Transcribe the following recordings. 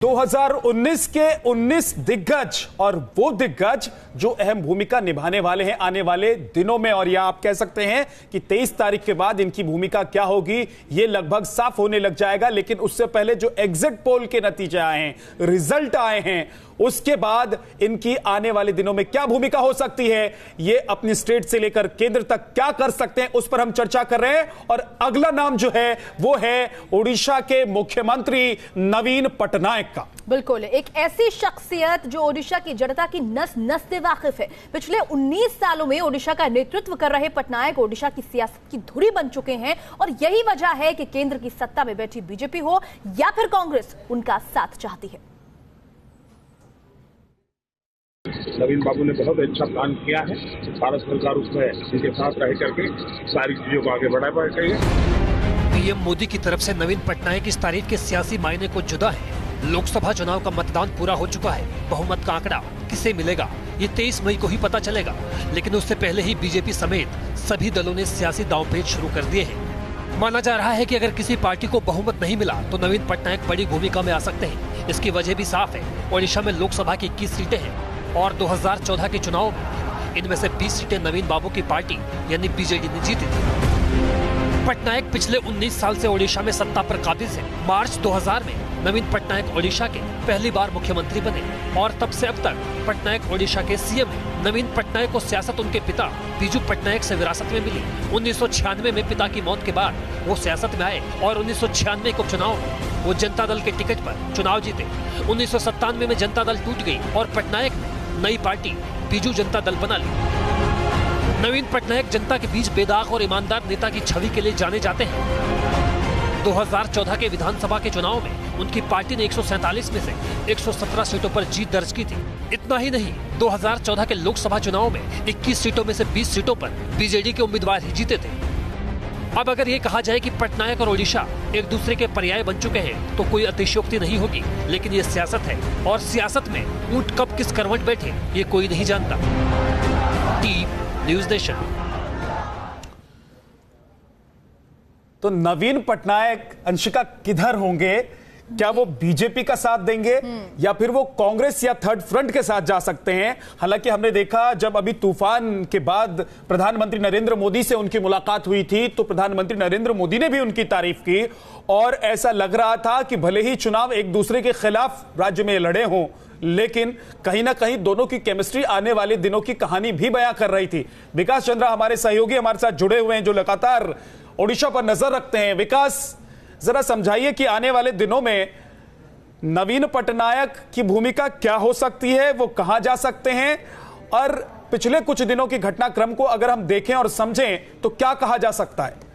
2019 के 19 दिग्गज और वो दिग्गज जो अहम भूमिका निभाने वाले हैं आने वाले दिनों में, और या आप कह सकते हैं कि 23 तारीख के बाद इनकी भूमिका क्या होगी ये लगभग साफ होने लग जाएगा। लेकिन उससे पहले जो एग्जिट पोल के नतीजे आए हैं, रिजल्ट आए हैं, उसके बाद इनकी आने वाले दिनों में क्या भूमिका हो सकती है, ये अपनी स्टेट से लेकर केंद्र तक क्या कर सकते हैं, उस पर हम चर्चा कर रहे हैं। और अगला नाम जो है वो है ओडिशा के मुख्यमंत्री नवीन पटनायक का। बिल्कुल, एक ऐसी शख्सियत जो ओडिशा की जनता की नस नस से वाकिफ है। पिछले 19 सालों में ओडिशा का नेतृत्व कर रहे पटनायक ओडिशा की सियासत की धुरी बन चुके हैं, और यही वजह है कि केंद्र की सत्ता में बैठी बीजेपी हो या फिर कांग्रेस उनका साथ चाहती है। नवीन बाबू ने बहुत अच्छा प्लान किया है। भारत सरकार उसमें इनके साथ रह करके सारी चीजों को आगे बढ़ा पाएगी। पीएम मोदी की तरफ से नवीन पटनायक इस तारीख के सियासी मायने को जुदा है। लोकसभा चुनाव का मतदान पूरा हो चुका है। बहुमत का आंकड़ा किसे मिलेगा ये 23 मई को ही पता चलेगा। लेकिन उससे पहले ही बीजेपी समेत सभी दलों ने सियासी दांवपेच शुरू कर दिए हैं। माना जा रहा है कि अगर किसी पार्टी को बहुमत नहीं मिला तो नवीन पटनायक बड़ी भूमिका में आ सकते हैं। इसकी वजह भी साफ है। ओडिशा में लोकसभा की 21 सीटें हैं और 2014 के चुनाव में इनमें से 20 सीटें नवीन बाबू की पार्टी यानी बीजेडी ने जीती थी। पटनायक पिछले 19 साल से ओडिशा में सत्ता पर काबिज है। मार्च 2000 में नवीन पटनायक ओडिशा के पहली बार मुख्यमंत्री बने और तब से अब तक पटनायक ओडिशा के सीएम हैं। नवीन पटनायक को सियासत उनके पिता बीजू पटनायक से विरासत में मिली। 1996 में पिता की मौत के बाद वो सियासत में आए और 1996 के उपचुनाव में वो जनता दल के टिकट पर चुनाव जीते। 1997 में जनता दल टूट गई और पटनायक ने नई पार्टी बीजू जनता दल बना ली। नवीन पटनायक जनता के बीच बेदाग और ईमानदार नेता की छवि के लिए जाने जाते हैं। 2014 के विधानसभा के चुनाव में उनकी पार्टी ने 147 में से 117 सीटों पर जीत दर्ज की थी। इतना ही नहीं, 2014 के लोकसभा चुनाव में 21 सीटों में से 20 सीटों पर बीजेडी के उम्मीदवार ही जीते थे। अब अगर ये कहा जाए कि पटनायक और ओडिशा एक दूसरे के पर्याय बन चुके हैं तो कोई अतिशयोक्ति नहीं होगी। लेकिन ये सियासत है और सियासत में ऊंट कब किस करवट बैठे ये कोई नहीं जानता। Team news nation. तो नवीन पटनायक अंशिका किधर होंगे? क्या वो बीजेपी का साथ देंगे या फिर वो कांग्रेस या थर्ड फ्रंट के साथ जा सकते हैं? हालांकि हमने देखा जब अभी तूफान के बाद प्रधानमंत्री नरेंद्र मोदी से उनकी मुलाकात हुई थी तो प्रधानमंत्री नरेंद्र मोदी ने भी उनकी तारीफ की और ऐसा लग रहा था कि भले ही चुनाव एक दूसरे के खिलाफ राज्य में लड़े हों, लेकिन कहीं ना कहीं दोनों की केमिस्ट्री आने वाले दिनों की कहानी भी बयां कर रही थी। विकास चंद्रा हमारे सहयोगी हमारे साथ जुड़े हुए हैं जो लगातार ओडिशा पर नजर रखते हैं। विकास, जरा समझाइए कि आने वाले दिनों में नवीन पटनायक की भूमिका क्या हो सकती है, वो कहां जा सकते हैं, और पिछले कुछ दिनों की घटनाक्रम को अगर हम देखें और समझें तो क्या कहा जा सकता है?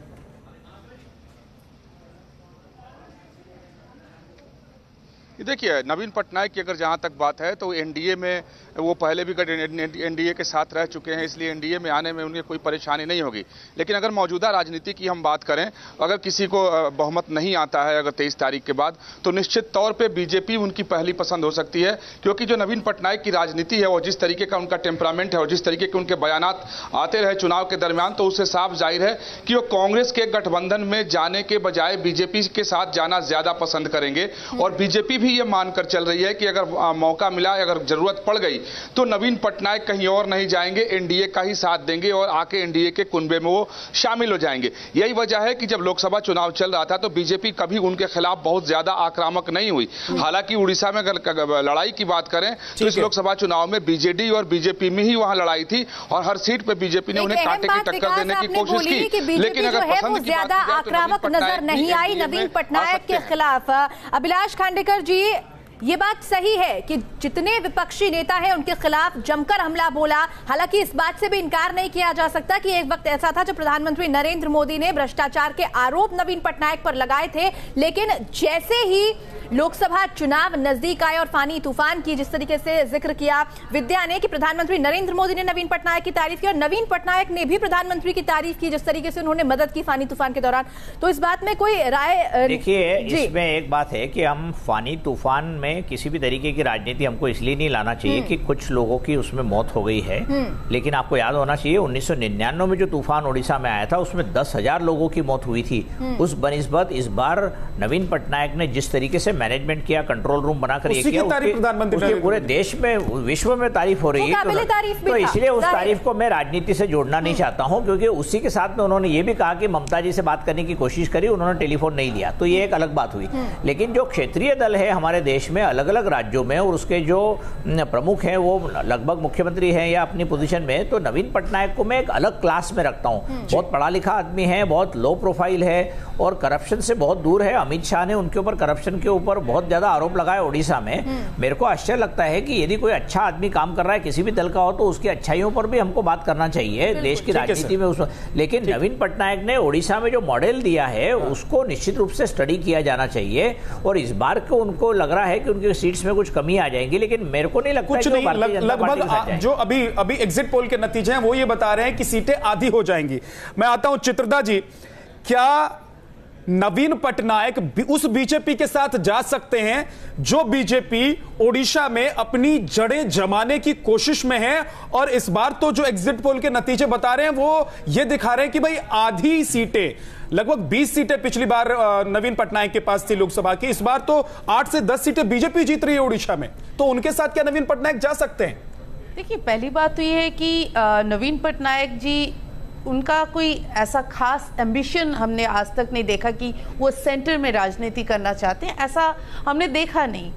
देखिए, नवीन पटनायक की अगर जहां तक बात है तो एनडीए में वो पहले भी एनडीए के साथ रह चुके हैं, इसलिए एनडीए में आने में उन्हें कोई परेशानी नहीं होगी। लेकिन अगर मौजूदा राजनीति की हम बात करें, अगर किसी को बहुमत नहीं आता है अगर 23 तारीख के बाद, तो निश्चित तौर पे बीजेपी उनकी पहली पसंद हो सकती है। क्योंकि जो नवीन पटनायक की राजनीति है, वो जिस तरीके का उनका टेम्परामेंट है और जिस तरीके के उनके बयानात आते रहे चुनाव के दरमियान, तो उससे साफ जाहिर है कि वो कांग्रेस के गठबंधन में जाने के बजाय बीजेपी के साथ जाना ज्यादा पसंद करेंगे। और बीजेपी भी ये मानकर चल रही है कि अगर मौका मिला, अगर जरूरत पड़ गई तो नवीन पटनायक कहीं और नहीं जाएंगे, एनडीए का ही साथ देंगे और आके एनडीए के कुनबे में वो शामिल हो जाएंगे। यही वजह है कि जब लोकसभा चुनाव चल रहा था तो बीजेपी कभी उनके खिलाफ बहुत ज्यादा आक्रामक नहीं हुई। हालांकि उड़ीसा में अगर लड़ाई की बात करें तो इस लोकसभा चुनाव में बीजेडी और बीजेपी में ही वहां लड़ाई थी और हर सीट पे बीजेपी ने उन्हें कांटे की टक्कर देने की कोशिश की। लेकिन अगर पसंद की ज्यादा आक्रामक नजर नहीं आई नवीन पटनायक के खिलाफ। अभिलाष खांडेकर जी, ये बात सही है कि जितने विपक्षी नेता हैं उनके खिलाफ जमकर हमला बोला। हालांकि इस बात से भी इनकार नहीं किया जा सकता कि एक वक्त ऐसा था जब प्रधानमंत्री नरेंद्र मोदी ने भ्रष्टाचार के आरोप नवीन पटनायक पर लगाए थे। लेकिन जैसे ही लोकसभा चुनाव नजदीक आए और फानी तूफान की जिस तरीके से जिक्र किया विद्या ने कि प्रधानमंत्री नरेंद्र मोदी ने नवीन पटनायक की तारीफ की और नवीन पटनायक ने भी प्रधानमंत्री की तारीफ की जिस तरीके से उन्होंने मदद की फानी तूफान के दौरान, तो इस बात में कोई राय? देखिए, इसमें एक बात है कि हम फानी तूफान में किसी भी तरीके की राजनीति हमको इसलिए नहीं लाना चाहिए कि कुछ लोगों की उसमें मौत हो गई है। लेकिन आपको याद होना चाहिए 1999 में जो तूफान ओडिशा में आया था उसमें 10,000 लोगों की मौत हुई थी। उस बनिस्बत इस बार नवीन पटनायक ने जिस तरीके से मैनेजमेंट किया, कंट्रोल रूम बनाकर ये उसी की किया, तारीफ प्रधानमंत्री उसकी पूरे देश में, विश्व में तारीफ हो रही है। तो इसलिए उस तारीफ को मैं राजनीति से जोड़ना नहीं चाहता हूं, क्योंकि उसी के साथ में उन्होंने ये भी कहा कि ममता जी से बात करने की कोशिश करी, उन्होंने टेलीफोन नहीं लिया, तो ये एक अलग बात हुई। लेकिन जो क्षेत्रीय दल है हमारे देश में अलग अलग राज्यों में, और उसके जो प्रमुख हैं वो लगभग मुख्यमंत्री हैं या अपनी पोजीशन में, तो नवीन पटनायक को मैं एक अलग क्लास में रखता हूं। बहुत पढ़ा लिखा आदमी है, बहुत लो प्रोफाइल है और करप्शन से बहुत दूर है। अमित शाह ने उनके ऊपर करप्शन के ऊपर बहुत ज्यादा आरोप लगाया उड़ीसा में। मेरे को आश्चर्य लगता है कि यदि कोई अच्छा आदमी काम कर रहा है किसी भी दल का हो, तो उसकी अच्छाइयों पर भी हमको बात करना चाहिए देश की राजनीति में। लेकिन नवीन पटनायक ने उड़ीसा में जो मॉडल दिया है उसको निश्चित रूप से स्टडी किया जाना चाहिए, और इस बार को उनको लग रहा है कि उनकी सीट्स में कुछ कमी आ जाएंगी, लेकिन मेरे को नहीं लगता कुछ नहीं, लगभग जो अभी एग्जिट पोल के नतीजे हैं वो ये बता रहे हैं कि सीटें आधी हो जाएंगी। मैं आता हूं चित्रदा जी, क्या नवीन पटनायक उस बीजेपी के साथ जा सकते हैं जो बीजेपी ओडिशा में अपनी जड़ें जमाने की कोशिश में है? और इस बार तो जो एग्जिट पोल के नतीजे बता रहे हैं वो ये दिखा रहे हैं कि भाई आधी सीटें, लगभग 20 सीटें पिछली बार नवीन पटनायक के पास थी लोकसभा की, इस बार तो 8 से 10 सीटें बीजेपी जीत रही है ओडिशा में, तो उनके साथ क्या नवीन पटनायक जा सकते हैं? देखिए, पहली बात तो ये है कि नवीन पटनायक जी, उनका कोई ऐसा खास एम्बिशन हमने आज तक नहीं देखा कि वो सेंटर में राजनीति करना चाहते हैं, ऐसा हमने देखा नहीं।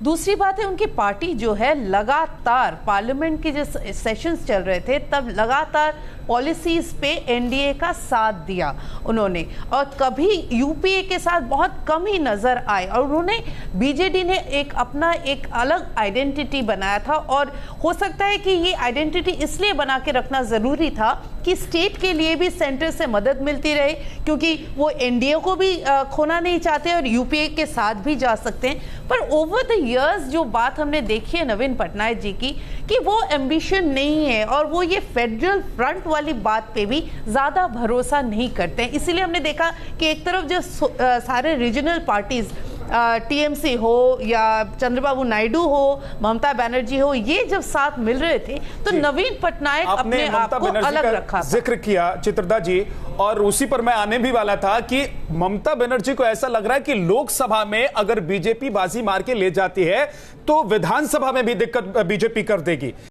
दूसरी बात है, उनकी पार्टी जो है लगातार पार्लियामेंट के जो सेशंस चल रहे थे तब लगातार पॉलिसीज पे एनडीए का साथ दिया उन्होंने, और कभी यूपीए के साथ बहुत कम ही नजर आए, और उन्होंने बीजेडी ने एक अपना एक अलग आइडेंटिटी बनाया था। और हो सकता है कि ये आइडेंटिटी इसलिए बना के रखना जरूरी था कि स्टेट के लिए भी सेंटर से मदद मिलती रहे, क्योंकि वो एनडीए को भी खोना नहीं चाहते और यूपीए के साथ भी जा सकते हैं। पर ओवर द इयर्स जो बात हमने देखी है नवीन पटनायक जी की, कि वो एम्बिशन नहीं है और वो ये फेडरल फ्रंट वाली बात पे भी ज्यादा भरोसा नहीं करते हैं। इसीलिए हमने देखा कि एक तरफ जो सारे रीजनल पार्टीज, टीएमसी हो या चंद्रबाबू नायडू हो, ममता बनर्जी हो, ये जब साथ मिल रहे थे तो नवीन पटनायक अपने आप को अलग रखा। जिक्र किया चित्रदा जी, और उसी पर मैं आने भी वाला था कि ममता बनर्जी को ऐसा लग रहा है कि लोकसभा में अगर बीजेपी बाजी मार के ले जाती है तो विधानसभा में भी दिक्कत बीजेपी कर देगी।